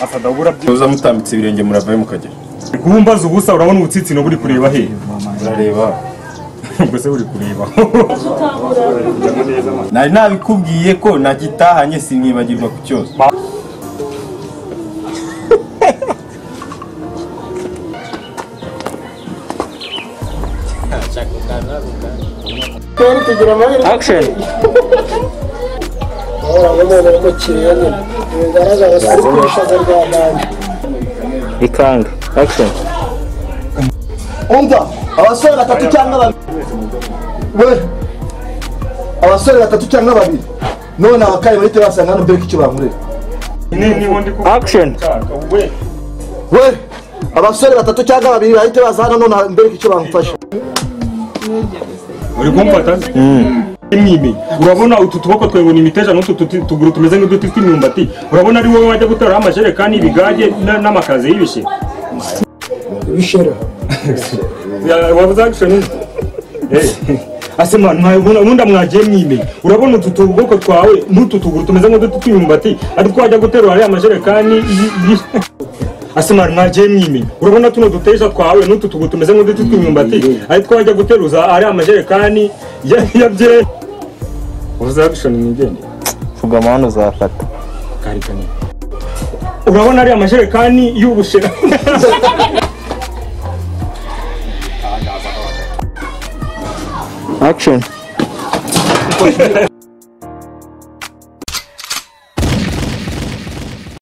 afada ubura uza mutambitse ibirenge muravaye mukagera kumbaza ubusa urabona ubutsitsi no buri kureba he urareba ubwo se uri kureba nari nabikubwiye ko nagitahanye sinkibagirwa ku cyose Action. Ikanga. Action. Umva abasore batatu cyangwa babiri we abasore batatu cyangwa babiri none abakaye bahite basanga hano mbere k'icyo bamureba ni wondi ko Action. we abasore batatu cyangwa babiri bahite baza hano none mbere k'icyo bamufasha uri kumfata imwime urabona utu tuboko twego ni imiteja n'utu tuguru tumeze nk'uduti tw'imyumbati urabona ari wowe wajya gutera amajerekani ibigage n'amakaze y'ibishira bishera wabuze action asema ntayibona mwagiye mwime urabona utu tuboko twawe n'utu tuguru tumeze nk'uduti tw'imyumbati ari twajya gutera ari amajerekani asema mwagiye mwime urabona tuno duteja twawe n'utu tuguru tumeze nk'uduti tw'imyumbati ari twajya guteruza ari amajerekani yabye wabuze action mwigende Vuga amahano uzafata. karikane urabona ari amajerekani y'ubushera Action.